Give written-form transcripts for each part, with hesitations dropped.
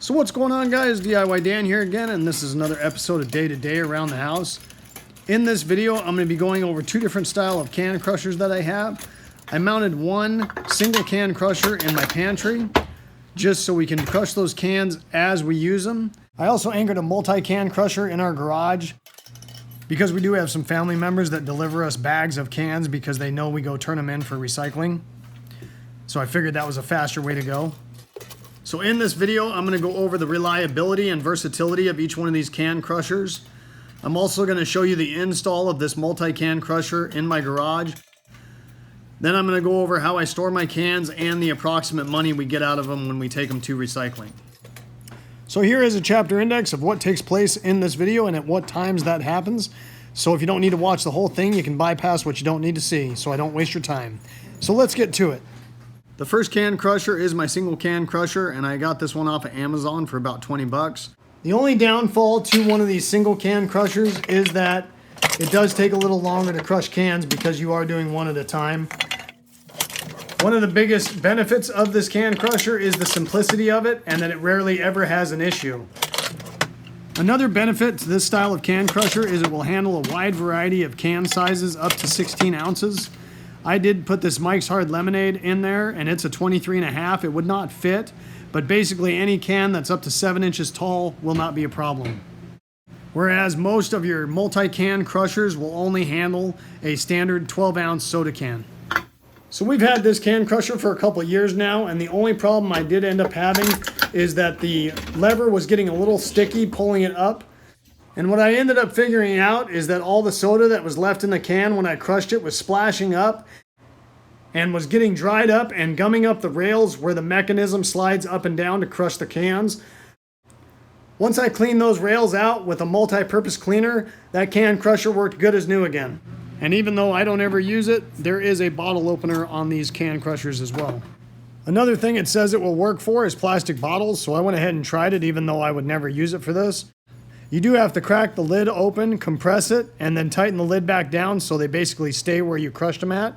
So what's going on, guys? DIY Dan here again, and this is another episode of Day to Day Around the House. In this video, I'm going to be going over two different style of can crushers that I have. I mounted one single can crusher in my pantry, just so we can crush those cans as we use them. I also anchored a multi-can crusher in our garage, because we do have some family members that deliver us bags of cans because they know we go turn them in for recycling. So I figured that was a faster way to go. So in this video, I'm going to go over the reliability and versatility of each one of these can crushers. I'm also going to show you the install of this multi-can crusher in my garage. Then I'm going to go over how I store my cans and the approximate money we get out of them when we take them to recycling. So here is a chapter index of what takes place in this video and at what times that happens. So if you don't need to watch the whole thing, you can bypass what you don't need to see, so I don't waste your time. So let's get to it. The first can crusher is my single can crusher, and I got this one off of Amazon for about 20 bucks. The only downfall to one of these single can crushers is that it does take a little longer to crush cans because you are doing one at a time. One of the biggest benefits of this can crusher is the simplicity of it and that it rarely ever has an issue. Another benefit to this style of can crusher is it will handle a wide variety of can sizes up to 16 ounces. I did put this Mike's Hard Lemonade in there, and it's a 23.5. It would not fit, but basically any can that's up to 7 inches tall will not be a problem. Whereas most of your multi-can crushers will only handle a standard 12-ounce soda can. So we've had this can crusher for a couple of years now, and the only problem I did end up having is that the lever was getting a little sticky pulling it up. And what I ended up figuring out is that all the soda that was left in the can when I crushed it was splashing up and was getting dried up and gumming up the rails where the mechanism slides up and down to crush the cans. Once I cleaned those rails out with a multi-purpose cleaner, that can crusher worked good as new again. And even though I don't ever use it, there is a bottle opener on these can crushers as well. Another thing it says it will work for is plastic bottles, so I went ahead and tried it even though I would never use it for this. You do have to crack the lid open, compress it, and then tighten the lid back down so they basically stay where you crushed them at.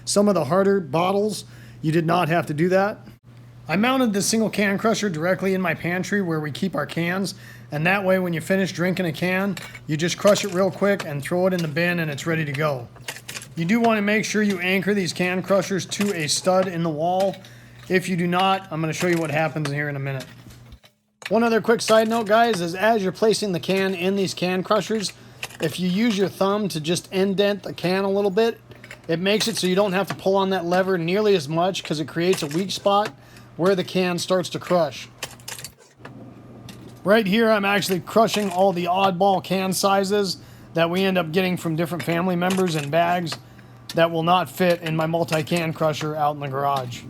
Some of the harder bottles, you did not have to do that. I mounted this single can crusher directly in my pantry where we keep our cans, and that way when you finish drinking a can, you just crush it real quick and throw it in the bin and it's ready to go. You do want to make sure you anchor these can crushers to a stud in the wall. If you do not, I'm going to show you what happens here in a minute. One other quick side note, guys, is as you're placing the can in these can crushers, if you use your thumb to just indent the can a little bit, it makes it so you don't have to pull on that lever nearly as much because it creates a weak spot where the can starts to crush. Right here, I'm actually crushing all the oddball can sizes that we end up getting from different family members in bags that will not fit in my multi-can crusher out in the garage.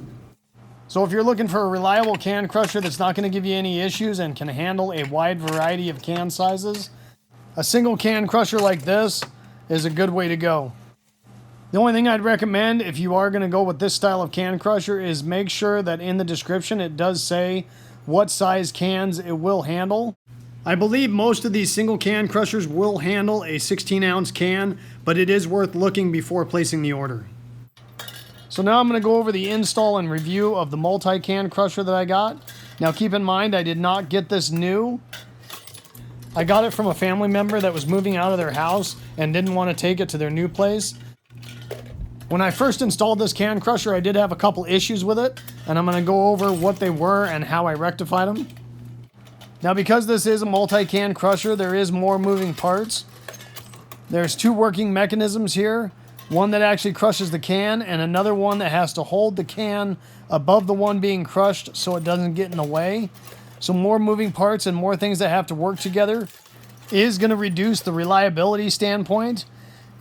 So if you're looking for a reliable can crusher that's not going to give you any issues and can handle a wide variety of can sizes, a single can crusher like this is a good way to go. The only thing I'd recommend if you are going to go with this style of can crusher is make sure that in the description it does say what size cans it will handle. I believe most of these single can crushers will handle a 16-ounce can, but it is worth looking before placing the order. So now I'm going to go over the install and review of the multi-can crusher that I got. Now keep in mind, I did not get this new. I got it from a family member that was moving out of their house and didn't want to take it to their new place. When I first installed this can crusher, I did have a couple issues with it, and I'm going to go over what they were and how I rectified them. Now because this is a multi-can crusher, there is more moving parts. There's two working mechanisms here. One that actually crushes the can, and another one that has to hold the can above the one being crushed so it doesn't get in the way. So more moving parts and more things that have to work together is going to reduce the reliability standpoint.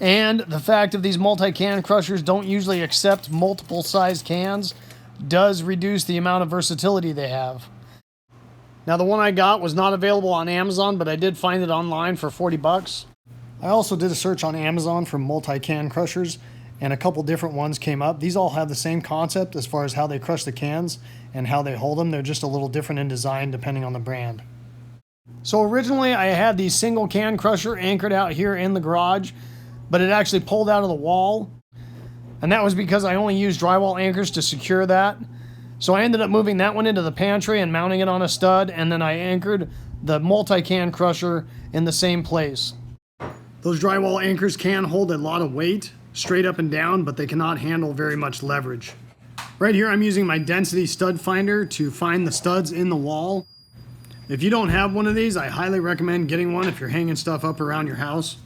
And the fact of these multi-can crushers don't usually accept multiple sized cans does reduce the amount of versatility they have. Now the one I got was not available on Amazon, but I did find it online for 40 bucks. I also did a search on Amazon for multi-can crushers, and a couple different ones came up. These all have the same concept as far as how they crush the cans and how they hold them. They're just a little different in design depending on the brand. So originally I had the single can crusher anchored out here in the garage, but it actually pulled out of the wall. And that was because I only used drywall anchors to secure that. So I ended up moving that one into the pantry and mounting it on a stud, and then I anchored the multi-can crusher in the same place. Those drywall anchors can hold a lot of weight straight up and down, but they cannot handle very much leverage. Right here I'm using my density stud finder to find the studs in the wall. If you don't have one of these, I highly recommend getting one if you're hanging stuff up around your house.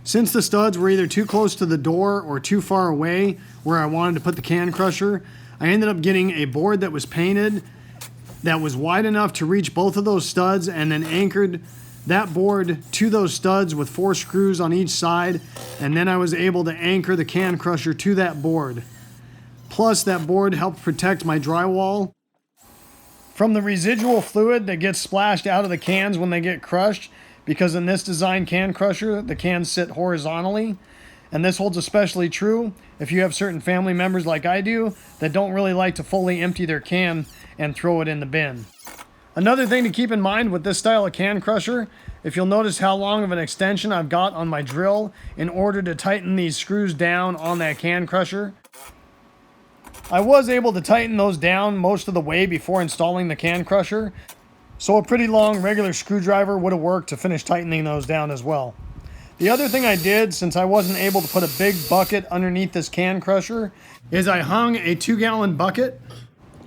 Since the studs were either too close to the door or too far away where I wanted to put the can crusher, I ended up getting a board that was painted that was wide enough to reach both of those studs, and then anchored that board to those studs with 4 screws on each side, and then I was able to anchor the can crusher to that board. Plus, that board helped protect my drywall from the residual fluid that gets splashed out of the cans when they get crushed, because in this design can crusher, the cans sit horizontally. And this holds especially true if you have certain family members like I do that don't really like to fully empty their can and throw it in the bin. Another thing to keep in mind with this style of can crusher, if you'll notice how long of an extension I've got on my drill in order to tighten these screws down on that can crusher. I was able to tighten those down most of the way before installing the can crusher, so a pretty long regular screwdriver would have worked to finish tightening those down as well. The other thing I did, since I wasn't able to put a big bucket underneath this can crusher, is I hung a 2-gallon bucket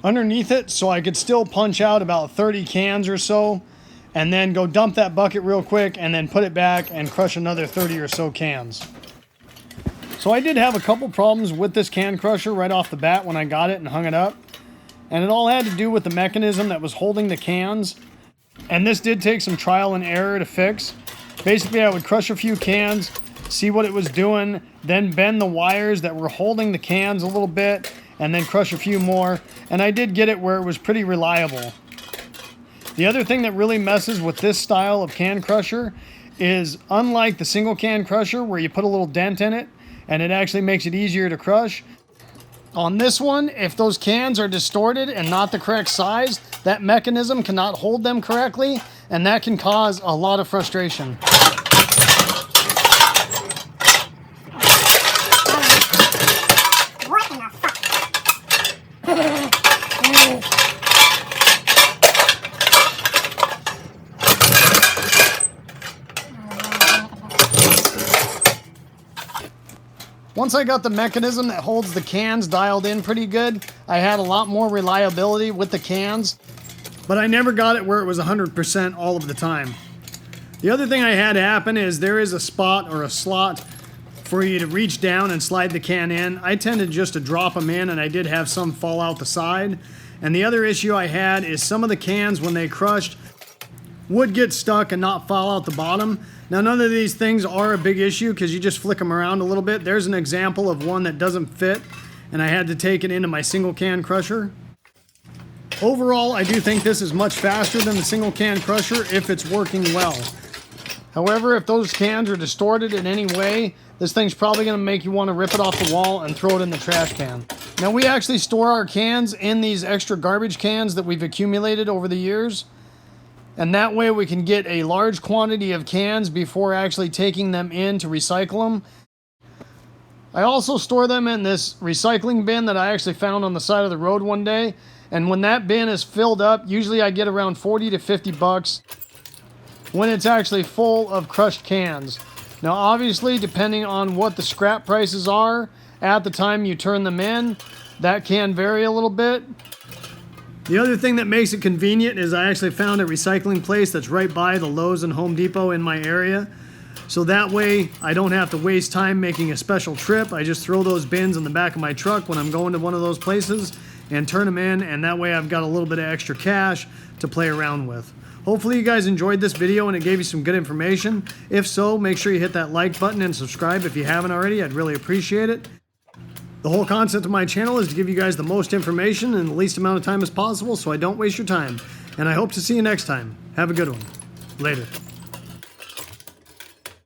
underneath it so I could still punch out about 30 cans or so, and then go dump that bucket real quick and then put it back and crush another 30 or so cans. So I did have a couple problems with this can crusher right off the bat when I got it and hung it up, and it all had to do with the mechanism that was holding the cans, and this did take some trial and error to fix. Basically, I would crush a few cans, see what it was doing, then bend the wires that were holding the cans a little bit, and then crush a few more, and I did get it where it was pretty reliable. The other thing that really messes with this style of can crusher is, unlike the single can crusher where you put a little dent in it and it actually makes it easier to crush, on this one, if those cans are distorted and not the correct size, that mechanism cannot hold them correctly, and that can cause a lot of frustration. What in the fuck? Once I got the mechanism that holds the cans dialed in pretty good, I had a lot more reliability with the cans, but I never got it where it was 100% all of the time. The other thing I had happen is there is a spot or a slot for you to reach down and slide the can in. I tended just to drop them in, and I did have some fall out the side. And the other issue I had is some of the cans, when they crushed, would get stuck and not fall out the bottom. Now, none of these things are a big issue because you just flick them around a little bit. There's an example of one that doesn't fit, and I had to take it into my single can crusher. Overall, I do think this is much faster than the single can crusher if it's working well. However, if those cans are distorted in any way, this thing's probably going to make you want to rip it off the wall and throw it in the trash can. Now, we actually store our cans in these extra garbage cans that we've accumulated over the years. And that way we can get a large quantity of cans before actually taking them in to recycle them. I also store them in this recycling bin that I actually found on the side of the road one day. And when that bin is filled up, usually I get around 40 to 50 bucks when it's actually full of crushed cans. Now, obviously, depending on what the scrap prices are at the time you turn them in, that can vary a little bit. The other thing that makes it convenient is I actually found a recycling place that's right by the Lowe's and Home Depot in my area. So that way I don't have to waste time making a special trip. I just throw those bins in the back of my truck when I'm going to one of those places and turn them in, and that way I've got a little bit of extra cash to play around with. Hopefully you guys enjoyed this video and it gave you some good information. If so, make sure you hit that like button and subscribe if you haven't already. I'd really appreciate it. The whole concept of my channel is to give you guys the most information in the least amount of time as possible so I don't waste your time. And I hope to see you next time. Have a good one. Later.